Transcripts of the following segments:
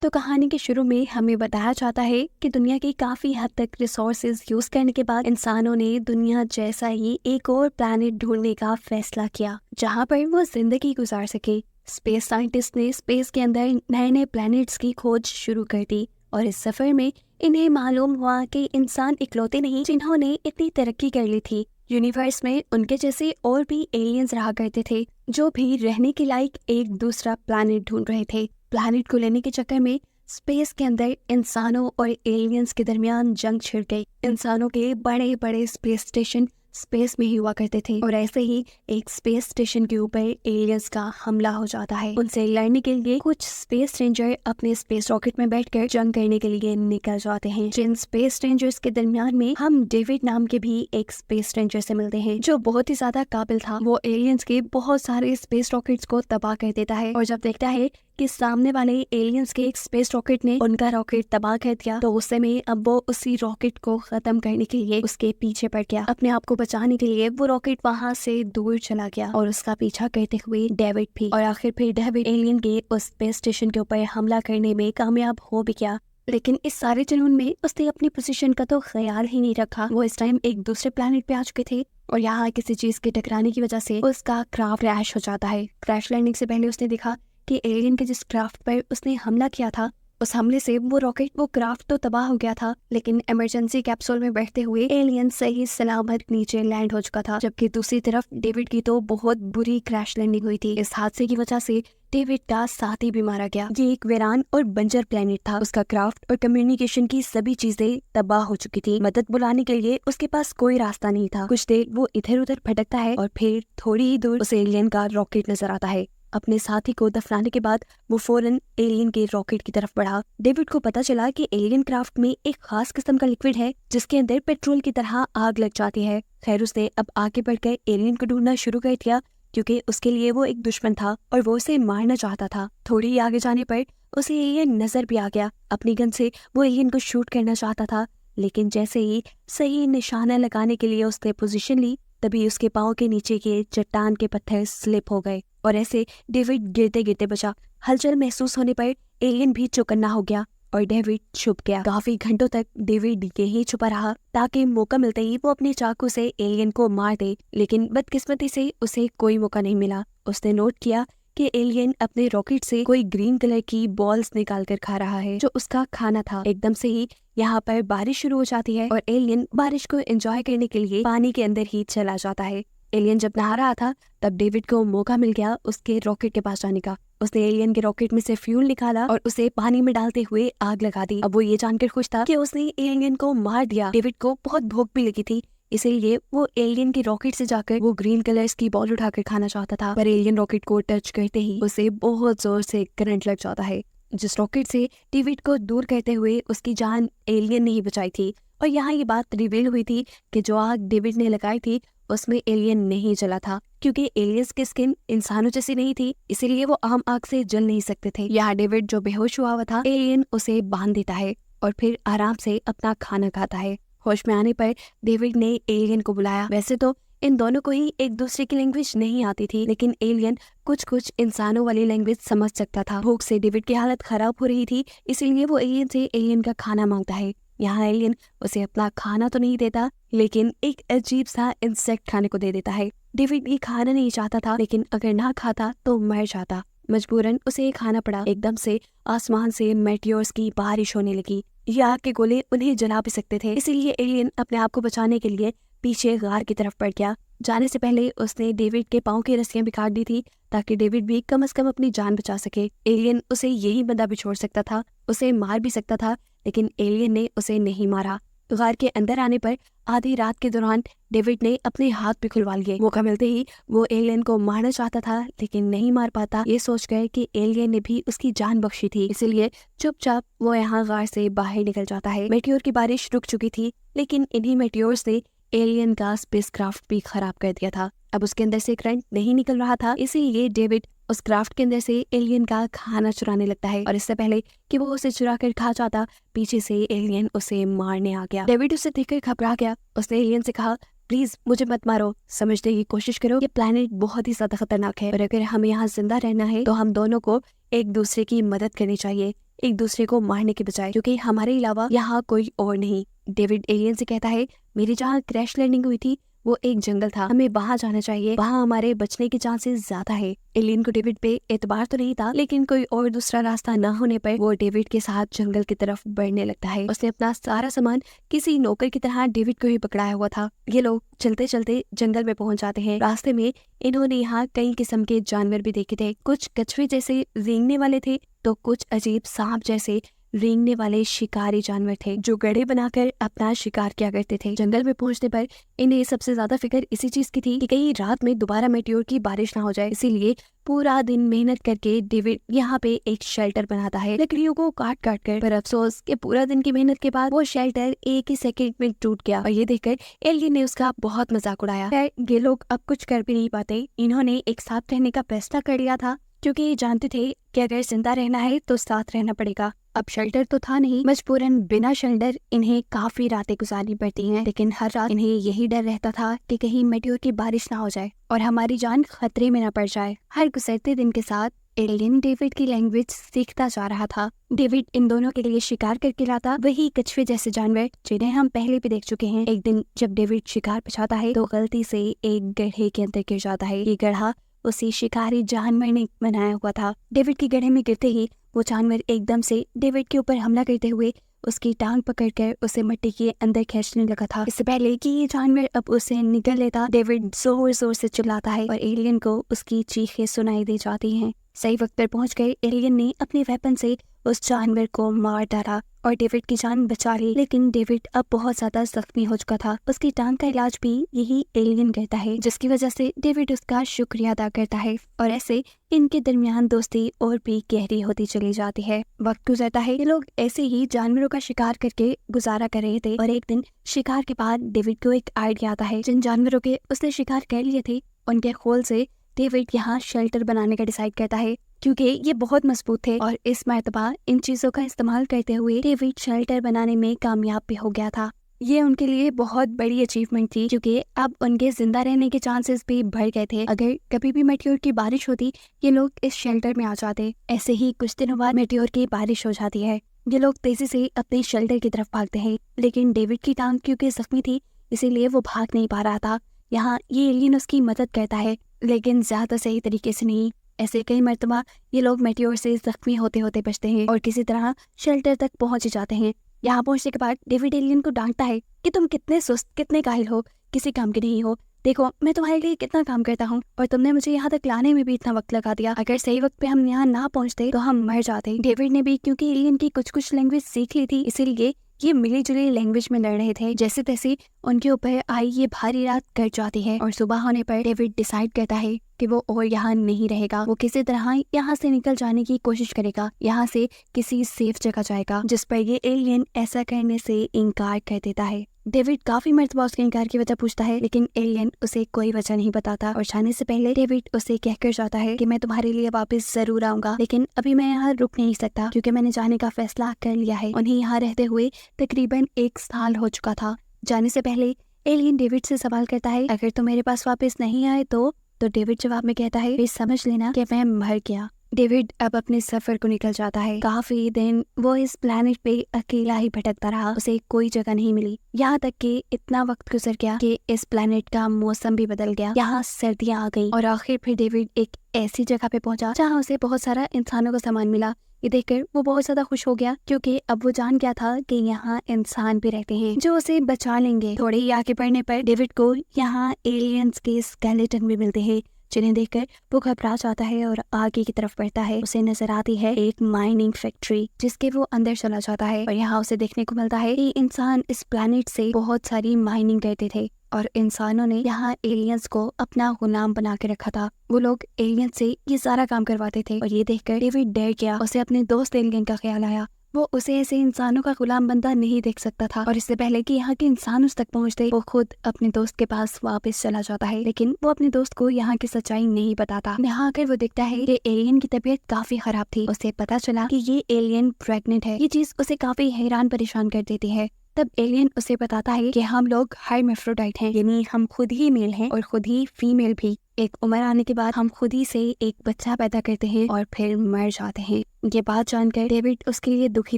तो कहानी के शुरू में हमें बताया जाता है कि दुनिया की काफी हद तक रिसोर्सेज यूज करने के बाद इंसानों ने दुनिया जैसा ही एक और प्लैनेट ढूंढने का फैसला किया जहां पर वो जिंदगी गुजार सके। स्पेस साइंटिस्ट ने स्पेस के अंदर नए नए प्लैनेट्स की खोज शुरू कर दी और इस सफर में इन्हें मालूम हुआ कि इंसान इकलौते नहीं जिन्होंने इतनी तरक्की कर ली थी। यूनिवर्स में उनके जैसे और भी एलियंस रहा करते थे जो भी रहने के लायक एक दूसरा प्लैनेट ढूंढ रहे थे। प्लैनेट को लेने के चक्कर में स्पेस के अंदर इंसानों और एलियंस के दरमियान जंग छिड़ गई। इंसानों के बड़े बड़े स्पेस स्टेशन स्पेस में ही हुआ करते थे और ऐसे ही एक स्पेस स्टेशन के ऊपर एलियंस का हमला हो जाता है। उनसे लड़ने के लिए कुछ स्पेस रेंजर अपने स्पेस रॉकेट में बैठकर जंग करने के लिए निकल जाते हैं। जिन स्पेस रेंजर्स के दरमियान में हम डेविड नाम के भी एक स्पेस रेंजर से मिलते हैं जो बहुत ही ज्यादा काबिल था। वो एलियंस के बहुत सारे स्पेस रॉकेट्स को तबाह कर देता है और जब देखता है कि सामने वाले एलियंस के एक स्पेस रॉकेट ने उनका रॉकेट तबाह कर दिया तो उस समय अब वो उसी रॉकेट को खत्म करने के लिए उसके पीछे पड़ गया। अपने आप को बचाने के लिए वो रॉकेट वहां से दूर चला गया और उसका पीछा करते हुए डेविड भी। और आखिर फिर डेविड एलियन के उस स्पेस स्टेशन के ऊपर हमला करने में कामयाब हो भी गया। लेकिन इस सारे जुनून में उसने अपनी पोजीशन का तो ख्याल ही नहीं रखा। वो इस टाइम एक दूसरे प्लैनेट पे आ चुके थे और यहाँ किसी चीज के टकराने की वजह से उसका क्राफ्ट क्रैश हो जाता है। क्रैश लैंडिंग से पहले उसने देखा कि एलियन के जिस क्राफ्ट पर उसने हमला किया था उस हमले से वो रॉकेट वो क्राफ्ट तो तबाह हो गया था लेकिन इमरजेंसी कैप्सूल में बैठते हुए एलियन सही सलामत नीचे लैंड हो चुका था। जबकि दूसरी तरफ डेविड की तो बहुत बुरी क्रैश लैंडिंग हुई थी। इस हादसे की वजह से डेविड का साथी भी मारा गया। ये एक वीरान और बंजर प्लेनेट था। उसका क्राफ्ट और कम्युनिकेशन की सभी चीजें तबाह हो चुकी थी। मदद बुलाने के लिए उसके पास कोई रास्ता नहीं था। कुछ देर वो इधर उधर भटकता है और फिर थोड़ी ही दूर उसे एलियन का रॉकेट नजर आता है। अपने साथी को दफनाने के बाद वो फौरन एलियन के रॉकेट की तरफ बढ़ा। डेविड को पता चला कि एलियन क्राफ्ट में एक खास किस्म का लिक्विड है जिसके अंदर पेट्रोल की तरह आग लग जाती है। खैर उसने अब आगे बढ़कर एलियन को ढूंढना शुरू कर दिया क्योंकि उसके लिए वो एक दुश्मन था और वो उसे मारना चाहता था। थोड़ी ही आगे जाने पर उसे एलियन नजर भी आ गया। अपनी गन से वो एलियन को शूट करना चाहता था लेकिन जैसे ही सही निशाना लगाने के लिए उसने पोजीशन ली तभी उसके पाँव के नीचे के चट्टान के पत्थर स्लिप हो गए और ऐसे डेविड गिरते गिरते बचा। हलचल महसूस होने पर एलियन भी चौकन्ना हो गया और डेविड छुप गया। काफी घंटों तक डेविड यहीं छुपा रहा ताकि मौका मिलते ही वो अपने चाकू से एलियन को मार दे लेकिन बदकिस्मती से उसे कोई मौका नहीं मिला। उसने नोट किया कि एलियन अपने रॉकेट से कोई ग्रीन कलर की बॉल्स निकाल कर खा रहा है जो उसका खाना था। एकदम से ही यहाँ पर बारिश शुरू हो जाती है और एलियन बारिश को एंजॉय करने के लिए पानी के अंदर ही चला जाता है। एलियन जब नहा रहा था तब डेविड को मौका मिल गया उसके रॉकेट के पास जाने का। उसने एलियन के रॉकेट में से फ्यूल निकाला और उसे पानी में डालते हुए आग लगा दी। अब वो ये जानकर खुश था कि उसने एलियन को मार दिया। डेविड को बहुत भूख भी लगी थी इसीलिए वो एलियन के रॉकेट से जाकर वो ग्रीन कलर्स की बॉल उठाकर खाना चाहता था पर एलियन रॉकेट को टच करते ही उसे बहुत जोर से करंट लग जाता है जिस रॉकेट से डेविड को दूर करते हुए उसकी जान एलियन ने ही बचाई थी। और यहाँ ये बात रिवील हुई थी कि जो आग डेविड ने लगाई थी उसमें एलियन नहीं जला था क्योंकि एलियंस की स्किन इंसानों जैसी नहीं थी इसीलिए वो आम आग से जल नहीं सकते थे। यहाँ डेविड जो बेहोश हुआ था एलियन उसे बांध देता है और फिर आराम से अपना खाना खाता है। होश में आने पर डेविड ने एलियन को बुलाया। वैसे तो इन दोनों को ही एक दूसरे की लैंग्वेज नहीं आती थी लेकिन एलियन कुछ इंसानों वाली लैंग्वेज समझ सकता था। भूख से डेविड की हालत खराब हो रही थी इसीलिए वो एलियन से एलियन का खाना मांगता है। यहाँ एलियन उसे अपना खाना तो नहीं देता लेकिन एक अजीब सा इंसेक्ट खाने को दे देता है। डेविड ये खाना नहीं चाहता था लेकिन अगर ना खाता तो मर जाता। मजबूरन उसे ये खाना पड़ा। एकदम से आसमान से मेटियोर्स की बारिश होने लगी। ये आग के गोले उन्हें जला भी सकते थे इसीलिए एलियन अपने आप को बचाने के लिए पीछे गार की तरफ बढ़ गया। जाने से पहले उसने डेविड के पाँव की रस्सियां भी काट दी थी ताकि डेविड भी कम से कम अपनी जान बचा सके। एलियन उसे यही बंदा भी छोड़ सकता था, उसे मार भी सकता था लेकिन एलियन ने उसे नहीं मारा। गार के अंदर आने पर आधी रात के दौरान डेविड ने अपने हाथ भी खुलवा लिए। मौका मिलते ही वो एलियन को मारना चाहता था लेकिन नहीं मार पाता। ये सोच गए कि एलियन ने भी उसकी जान बख्शी थी इसलिए चुपचाप वो यहाँ गार से बाहर निकल जाता है। मेटियोर की बारिश रुक चुकी थी लेकिन इन्हीं मेटियोर्स ने एलियन का स्पेसक्राफ्ट भी खराब कर दिया था। अब उसके अंदर से करंट नहीं निकल रहा था इसीलिए डेविड उस क्राफ्ट के अंदर से एलियन का खाना चुराने लगता है और इससे पहले कि वो उसे चुरा कर खा जाता पीछे से एलियन उसे मारने आ गया। डेविड उसे देखकर घबरा गया। उसने एलियन से कहा, प्लीज मुझे मत मारो, समझने की कोशिश करो, ये प्लेनेट बहुत ही ज्यादा खतरनाक है और अगर हमें यहाँ जिंदा रहना है तो हम दोनों को एक दूसरे की मदद करनी चाहिए। एक दूसरे को मारने के बजाय, क्योंकि हमारे अलावा यहाँ कोई और नहीं। डेविड एलियन से कहता है, मेरी जहाँ क्रैश लैंडिंग हुई थी वो एक जंगल था, हमें वहाँ जाना चाहिए, वहाँ हमारे बचने के चांसेस ज्यादा है। एलियन को डेविड पे एतबार तो नहीं था, लेकिन कोई और दूसरा रास्ता न होने पर वो डेविड के साथ जंगल की तरफ बढ़ने लगता है। उसने अपना सारा सामान किसी नौकर की तरह डेविड को ही पकड़ाया हुआ था। ये लोग चलते चलते जंगल में पहुंच जाते हैं। रास्ते में इन्होंने यहाँ कई किस्म के जानवर भी देखे थे। कुछ कछुए जैसे रेंगने वाले थे, तो कुछ अजीब सांप जैसे रेंगने वाले शिकारी जानवर थे जो गड्ढे बनाकर अपना शिकार किया करते थे। जंगल में पहुंचने पर इन्हें सबसे ज्यादा फिक्र इसी चीज की थी कि कहीं रात में दोबारा मेटियोर की बारिश ना हो जाए। इसीलिए पूरा दिन मेहनत करके डेविड यहाँ पे एक शेल्टर बनाता है लकड़ियों को काट काट कर। पर अफसोस कि पूरा दिन की मेहनत के बाद वो शेल्टर एक ही सेकंड में टूट गया और ये देखकर एलियन ने उसका बहुत मजाक उड़ाया। खैर ये लोग अब कुछ कर भी नहीं पाते। इन्होंने एक साथ रहने का फैसला कर लिया था, क्योंकि ये जानते थे कि अगर जिंदा रहना है तो साथ रहना पड़ेगा। अब शेल्टर तो था नहीं, मजबूरन बिना शेल्टर इन्हें काफी रातें गुजारनी पड़ती हैं। लेकिन हर रात इन्हें यही डर रहता था कि कहीं मेटियोर की बारिश ना हो जाए और हमारी जान खतरे में न पड़ जाए। हर गुजरते दिन के साथ एलियन डेविड की लैंग्वेज सीखता जा रहा था। डेविड इन दोनों के लिए शिकार करके लाता, वही कछुए जैसे जानवर जिन्हें हम पहले भी देख चुके हैं। एक दिन जब डेविड शिकार बचाता है तो गलती से एक गड्ढे के अंदर गिर जाता है। ये गड्ढा उसी शिकारी जानवर ने बनाया हुआ था। डेविड के गड्ढे में गिरते ही वो जानवर एकदम से डेविड के ऊपर हमला करते हुए उसकी टांग पकड़कर उसे मिट्टी के अंदर खींचने लगा था। इससे पहले कि ये जानवर अब उसे निगल लेता, डेविड जोर जोर से चिल्लाता है और एलियन को उसकी चीखें सुनाई दे जाती हैं। सही वक्त पर पहुंच गए एलियन ने अपने वेपन से उस जानवर को मार डाला और डेविड की जान बचा ली। लेकिन डेविड अब बहुत ज्यादा जख्मी हो चुका था। उसकी टांग का इलाज भी यही एलियन करता है, जिसकी वजह से डेविड उसका शुक्रिया अदा करता है और ऐसे इनके दरमियान दोस्ती और भी गहरी होती चली जाती है। वक्त गुजरता है, ये लोग ऐसे ही जानवरों का शिकार करके गुजारा कर रहे थे और एक दिन शिकार के बाद डेविड को एक आइडिया आता है। जिन जानवरों के उसने शिकार कर लिए थे उनके खोल से डेविड यहाँ शेल्टर बनाने का डिसाइड करता है, क्योंकि ये बहुत मजबूत थे और इस मर्तबा इन चीजों का इस्तेमाल करते हुए डेविड शेल्टर बनाने में कामयाब भी हो गया था। ये उनके लिए बहुत बड़ी अचीवमेंट थी, क्योंकि अब उनके जिंदा रहने के चांसेस भी बढ़ गए थे। अगर कभी भी मेटियोर की बारिश होती, ये लोग इस शेल्टर में आ जाते। ऐसे ही कुछ दिनों बाद मेटियोर की बारिश हो जाती है। ये लोग तेजी से अपने शेल्टर की तरफ भागते हैं, लेकिन डेविड की टांग क्योंकि जख्मी थी इसीलिए वो भाग नहीं पा रहा था। यहाँ ये एलियन उसकी मदद करता है, लेकिन ज्यादा सही तरीके से नहीं। ऐसे कई मर्तबा ये लोग मेटियोर से जख्मी होते होते बचते हैं और किसी तरह शेल्टर तक पहुंच जाते हैं। यहाँ पहुंचने के बाद डेविड एलियन को डांटता है कि तुम कितने सुस्त, कितने काहिल हो, किसी काम के नहीं हो। देखो मैं तुम्हारे लिए कितना काम करता हूँ और तुमने मुझे यहाँ तक लाने में भी इतना वक्त लगा दिया। अगर सही वक्त पे हम यहाँ ना पहुँचते तो हम मर जाते। डेविड ने भी क्योंकि एलियन की कुछ लैंग्वेज सीख ली थी, इसीलिए ये मिली जुली लैंग्वेज में लड़ रहे थे। जैसे तैसे उनके ऊपर आई ये भारी रात कट जाती है और सुबह होने पर डेविड डिसाइड करता है कि वो और यहाँ नहीं रहेगा। वो किसी तरह यहाँ से निकल जाने की कोशिश करेगा, यहाँ से किसी सेफ जगह जाएगा, जिस पर ये एलियन ऐसा करने से इनकार कर देता है। डेविड काफी मर्तबा उसके इनकार की वजह पूछता है, लेकिन एलियन उसे कोई वजह नहीं बताता और जाने से पहले डेविड उसे कहकर जाता है कि मैं तुम्हारे लिए वापस जरूर आऊंगा, लेकिन अभी मैं यहाँ रुक नहीं सकता क्योंकि मैंने जाने का फैसला कर लिया है। उन्हें यहाँ रहते हुए तकरीबन 1 साल हो चुका था। जाने से पहले एलियन डेविड से सवाल करता है, अगर तुम मेरे पास वापस नहीं आए तो डेविड जवाब में कहता है, समझ लेना कि मैं मर गया। डेविड अब अपने सफर को निकल जाता है। काफी दिन वो इस प्लेनेट पे अकेला ही भटकता रहा, उसे कोई जगह नहीं मिली। यहाँ तक कि इतना वक्त गुजर गया कि इस प्लेनेट का मौसम भी बदल गया। यहाँ सर्दियाँ आ गई और आखिर फिर डेविड एक ऐसी जगह पे पहुंचा जहाँ उसे बहुत सारा इंसानों का सामान मिला। ये देखकर वो बहुत ज्यादा खुश हो गया, क्योंकि अब वो जान गया था कि यहाँ इंसान भी रहते हैं जो उसे बचा लेंगे। थोड़े ही आगे बढ़ने पर डेविड को यहाँ एलियंस के स्केलेटन भी मिलते हैं, जिन्हें देखकर वो घबरा जाता है और आगे की तरफ बढ़ता है। उसे नजर आती है एक माइनिंग फैक्ट्री, जिसके वो अंदर चला जाता है और यहाँ उसे देखने को मिलता है कि इंसान इस प्लेनेट से बहुत सारी माइनिंग करते थे और इंसानों ने यहाँ एलियंस को अपना गुलाम बना के रखा था। वो लोग एलियन से ये सारा काम करवाते थे और ये देखकर डेविड डर गया। उसे अपने दोस्त एलियन का ख्याल आया। वो उसे ऐसे इंसानों का गुलाम बनता नहीं देख सकता था और इससे पहले कि यहाँ के इंसान उस तक पहुँचते, वो खुद अपने दोस्त के पास वापस चला जाता है। लेकिन वो अपने दोस्त को यहाँ की सच्चाई नहीं बताता। यहाँ आकर वो देखता है कि एलियन की तबीयत काफी खराब थी। उसे पता चला कि ये एलियन प्रेग्नेंट है। ये चीज उसे काफी हैरान परेशान कर देती है। तब एलियन उसे बताता है कि हम लोग हर्माफ्रोडाइट हैं, यानी हम खुद ही मेल हैं और खुद ही फीमेल भी। एक उम्र आने के बाद हम खुद ही से एक बच्चा पैदा करते हैं और फिर मर जाते हैं। ये बात जानकर डेविड उसके लिए दुखी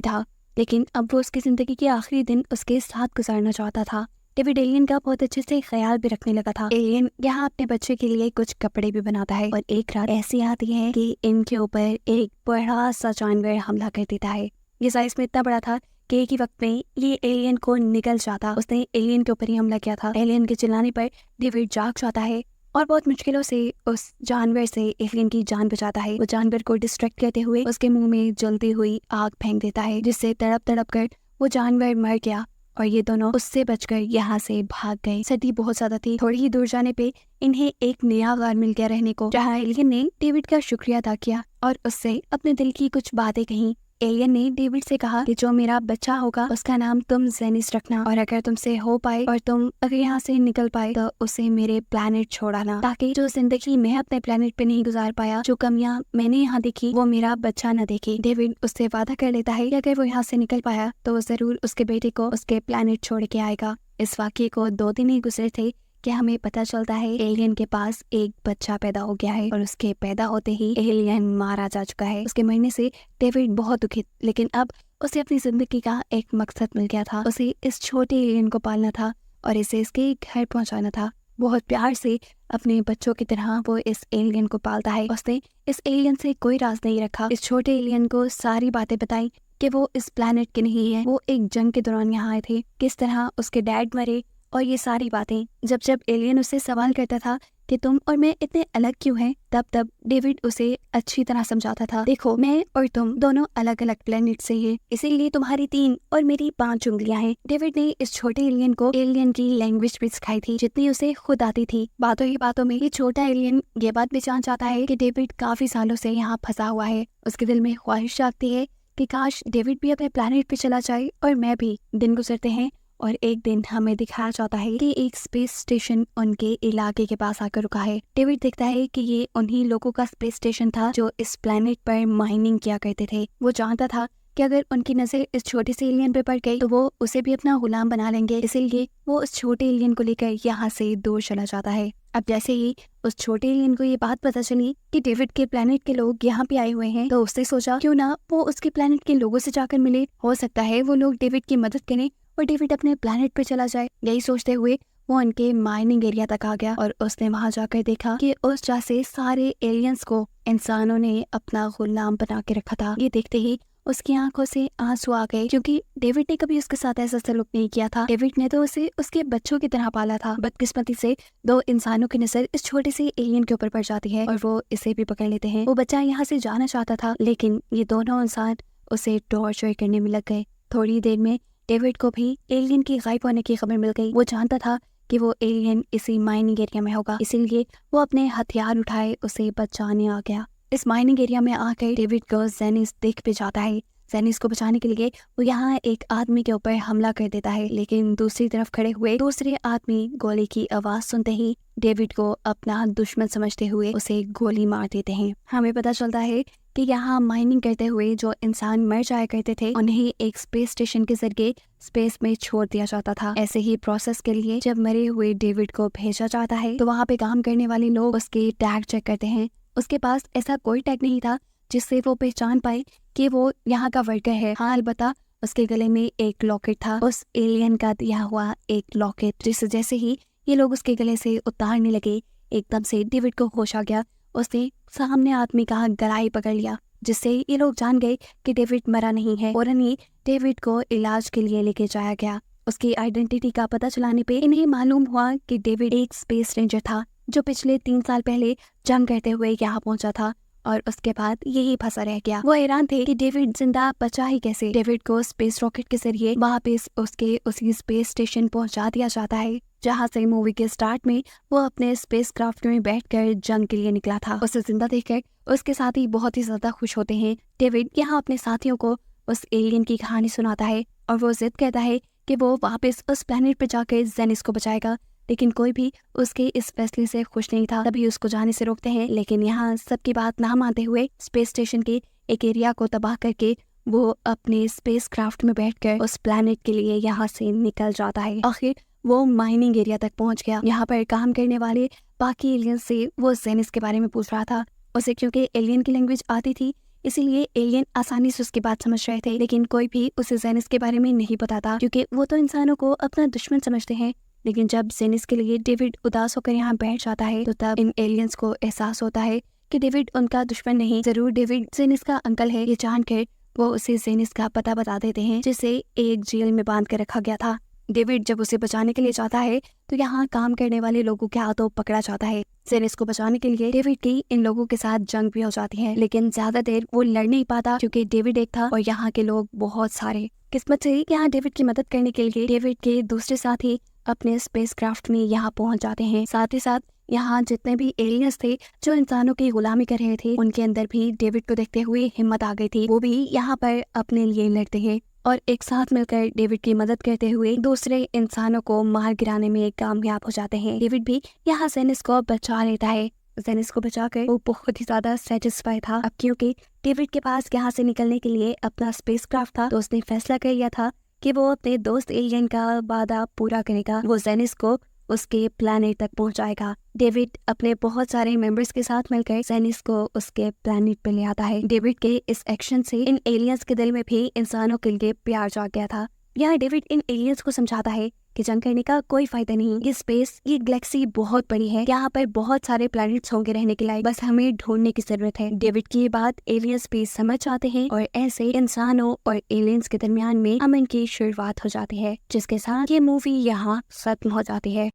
था, लेकिन अब वो उसकी जिंदगी के आखिरी दिन उसके साथ गुजारना चाहता था। डेविड एलियन का बहुत अच्छे से ख्याल भी रखने लगा था। एलियन यहाँ अपने बच्चे के लिए कुछ कपड़े भी बनाता है और एक रात ऐसी आती है कि इनके ऊपर एक बड़ा सा जानवर हमला कर देता है। ये साइज में इतना बड़ा था कि एक ही वक्त में ये एलियन को निकल जाता। उसने एलियन के ऊपर ही हमला किया था। एलियन के चिल्लाने पर डेविड जाग जाता है और बहुत मुश्किलों से उस जानवर से एलियन की जान बचाता है। वो जानवर को डिस्ट्रैक्ट करते हुए उसके मुंह में जलती हुई आग फेंक देता है, जिससे तड़प तड़प कर वो जानवर मर गया और ये दोनों उससे बचकर यहाँ से भाग गए। सर्दी बहुत ज्यादा थी। थोड़ी ही दूर जाने पे इन्हें एक नया घर मिल गया रहने को, जहाँ एलियन ने डेविड का शुक्रिया अदा किया और उससे अपने दिल की कुछ बातें कही। एलियन ने डेविड से कहा कि जो मेरा बच्चा होगा उसका नाम तुम जेनिस रखना, और अगर तुमसे हो पाए और तुम अगर यहाँ से निकल पाए तो उसे मेरे प्लेनेट छोड़ाना, ताकि जो जिंदगी मैं अपने प्लेनेट पे नहीं गुजार पाया, जो कमियां मैंने यहाँ देखी, वो मेरा बच्चा न देखे। डेविड उससे वादा कर लेता है कि अगर वो यहाँ से निकल पाया तो वो जरूर उसके बेटे को उसके प्लेनेट छोड़ के आएगा। इस वाक्य को 2 दिन ही गुजरे थे कि हमें पता चलता है एलियन के पास एक बच्चा पैदा हो गया है और उसके पैदा होते ही एलियन मारा जा चुका है। उसके मरने से डेविड बहुत दुखित, लेकिन अब उसे अपनी जिंदगी का एक मकसद मिल गया था। उसे इस छोटे एलियन को पालना था और इसे इसके घर पहुंचाना था। बहुत प्यार से अपने बच्चों की तरह वो इस एलियन को पालता है। उसने इस एलियन से कोई राज नहीं रखा। इस छोटे एलियन को सारी बातें बताई कि वो इस प्लेनेट के नहीं है, वो एक जंग के दौरान यहाँ आए थे, किस तरह उसके डैड मरे और ये सारी बातें। जब जब एलियन उससे सवाल करता था कि तुम और मैं इतने अलग क्यों हैं, तब तब डेविड उसे अच्छी तरह समझाता था, देखो मैं और तुम दोनों अलग अलग प्लेनेट से हैं, इसीलिए तुम्हारी 3 और मेरी 5 उंगलियां हैं। डेविड ने इस छोटे एलियन को एलियन की लैंग्वेज भी सिखाई थी, जितनी उसे खुद आती थी। बातों ही बातों में ये छोटा एलियन ये बात भी जान जाता है कि डेविड काफी सालों से यहाँ फंसा हुआ है। उसके दिल में ख्वाहिश आती है कि काश डेविड भी अपने प्लेनेट पे चला जाए और मैं भी। दिन गुजरते हैं और एक दिन हमें दिखाया जाता है कि एक स्पेस स्टेशन उनके इलाके के पास आकर रुका है। डेविड देखता है कि ये उन्हीं लोगों का स्पेस स्टेशन था जो इस प्लेनेट पर माइनिंग किया करते थे। वो जानता था कि अगर उनकी नजर इस छोटे से एलियन पे पड़ गई तो वो उसे भी अपना गुलाम बना लेंगे, इसीलिए वो उस छोटे एलियन को लेकर यहाँ से दूर चला जाता है। अब जैसे ही उस छोटे एलियन को ये बात पता चली कि डेविड के प्लेनेट के लोग यहाँ पे आए हुए हैं, तो उसने सोचा क्यों ना वो उसके प्लेनेट के लोगों से जाकर मिले, हो सकता है वो लोग डेविड की मदद करें और डेविड अपने प्लेनेट पे चला जाए। यही सोचते हुए वो उनके माइनिंग एरिया तक आ गया और उसने वहां जाकर देखा कि उस जैसे सारे एलियंस को इंसानों ने अपना गुलाम बना के रखा था। ये देखते ही उसकी आंखों से आंसू आ गए, क्योंकि डेविड ने कभी उसके साथ ऐसा सलूक नहीं किया था। डेविड ने तो उसे उसके बच्चों की तरह पाला था। बदकिस्मती से 2 इंसानों की नजर इस छोटे से एलियन के ऊपर पड़ जाती है और वो इसे भी पकड़ लेते हैं। वो बच्चा यहाँ से जाना चाहता था, लेकिन ये दोनों इंसान उसे टॉर्चर करने में लग गए। थोड़ी देर में डेविड को भी एलियन की गायब होने की खबर मिल गई। वो जानता था कि वो एलियन इसी माइनिंग एरिया में होगा, इसीलिए वो अपने हथियार उठाए उसे बचाने आ गया। इस माइनिंग एरिया में आकर डेविड को जेनिस देख पे जाता है। जेनिस को बचाने के लिए वो यहाँ एक आदमी के ऊपर हमला कर देता है, लेकिन दूसरी तरफ खड़े हुए दूसरे आदमी गोली की आवाज सुनते ही डेविड को अपना दुश्मन समझते हुए उसे गोली मार देते हैं। हमें पता चलता है कि यहाँ माइनिंग करते हुए जो इंसान मर जाया करते थे उन्हें एक स्पेस स्टेशन के जरिए स्पेस में छोड़ दिया जाता था। ऐसे ही प्रोसेस के लिए जब मरे हुए डेविड को भेजा जाता है तो वहाँ पे काम करने वाले लोग उसके टैग चेक करते हैं। उसके पास ऐसा कोई टैग नहीं था जिससे वो पहचान पाए कि वो यहाँ का वर्कर है। हाँ, अलबत्ता उसके गले में एक लॉकेट था, उस एलियन का दिया हुआ एक लॉकेट, जिसे जैसे ही ये लोग उसके गले से उतारने लगे एकदम से डेविड को होश आ गया। उसने सामने आदमी का गला ही पकड़ लिया, जिससे ये लोग जान गए कि डेविड मरा नहीं है। फौरन ही डेविड को इलाज के लिए लेके जाया गया। उसकी आइडेंटिटी का पता चलाने पे इन्हें मालूम हुआ कि डेविड एक स्पेस रेंजर था जो पिछले 3 साल पहले जंग करते हुए यहाँ पहुंचा था और उसके बाद यही फंसा रह गया। वो हैरान थे कि डेविड जिंदा बचा ही कैसे। डेविड को स्पेस रॉकेट के जरिए वापस उसके उसी स्पेस स्टेशन पहुंचा दिया जाता है जहां से मूवी के स्टार्ट में वो अपने स्पेस क्राफ्ट में बैठकर जंग के लिए निकला था। उसे जिंदा देखकर उसके साथी बहुत ही ज्यादा खुश होते हैं। डेविड यहाँ अपने साथियों को उस एलियन की कहानी सुनाता है और वो जिद करता है कि वो वापस उस प्लेनेट पर जाकर जेनिस को बचाएगा, लेकिन कोई भी उसके इस फैसले से खुश नहीं था। तभी उसको जाने से रोकते हैं, लेकिन यहाँ सबकी बात ना मानते हुए स्पेस स्टेशन के एक एरिया को तबाह करके वो अपने स्पेसक्राफ्ट में बैठकर उस प्लैनेट के लिए यहाँ से निकल जाता है। आखिर वो माइनिंग एरिया तक पहुंच गया। यहाँ पर काम करने वाले बाकी एलियन से वो जेनिस के बारे में पूछ रहा था। उसे क्योंकि एलियन की लैंग्वेज आती थी, इसीलिए एलियन आसानी से उसकी बात समझ रहे थे। लेकिन कोई भी उसे जेनिस के बारे में नहीं बताता, क्योंकि वो तो इंसानों को अपना दुश्मन समझते हैं। लेकिन जब जेनिस के लिए डेविड उदास होकर यहाँ बैठ जाता है, तो तब इन एलियंस को एहसास होता है कि डेविड उनका दुश्मन नहीं, जरूर डेविड जेनिस का अंकल है। ये जानकर वो उसे जेनिस का पता बता देते हैं, जिसे एक जेल में बांध कर रखा गया था। डेविड जब उसे बचाने के लिए जाता है, तो यहाँ काम करने वाले लोगों के हाथों पकड़ा जाता है। जेनिस को बचाने के लिए डेविड की इन लोगों के साथ जंग भी हो जाती है, लेकिन ज्यादा देर वो लड़ नहीं पाता, क्योंकि डेविड एक था और यहाँ के लोग बहुत सारे। किस्मत से यहाँ डेविड की मदद करने के लिए डेविड के दूसरे साथी अपने स्पेसक्राफ्ट में यहाँ पहुंच जाते हैं। साथ ही साथ यहाँ जितने भी एलियंस थे जो इंसानों की गुलामी कर रहे थे, उनके अंदर भी डेविड को देखते हुए हिम्मत आ गई थी। वो भी यहाँ पर अपने लिए लड़ते हैं और एक साथ मिलकर डेविड की मदद करते हुए दूसरे इंसानों को मार गिराने में कामयाब हो जाते हैं। डेविड भी यहाँ जेनिस को बचा लेता है। जेनिस को बचाकर वो बहुत ही ज्यादा सेटिस्फाई था। अब क्योंकि डेविड के पास यहाँ से निकलने के लिए अपना स्पेसक्राफ्ट था, तो उसने फैसला कर लिया था कि वो अपने दोस्त एलियन का वादा पूरा करेगा। वो जेनिस को उसके प्लैनेट तक पहुंचाएगा। डेविड अपने बहुत सारे मेंबर्स के साथ मिलकर जेनिस को उसके प्लैनेट पे ले आता है। डेविड के इस एक्शन से इन एलियंस के दिल में भी इंसानों के लिए प्यार जाग गया था। यहाँ डेविड इन एलियंस को समझाता है कि जंग करने का कोई फायदा नहीं। ये स्पेस, ये गैलेक्सी बहुत बड़ी है, यहाँ पर बहुत सारे प्लैनेट्स होंगे रहने के लायक, बस हमें ढूंढने की जरूरत है। डेविड की ये बात एलियंस भी समझ जाते हैं और ऐसे इंसानों और एलियंस के दरमियान में अमन की शुरुआत हो जाती है, जिसके साथ ये मूवी यहाँ खत्म हो जाती है।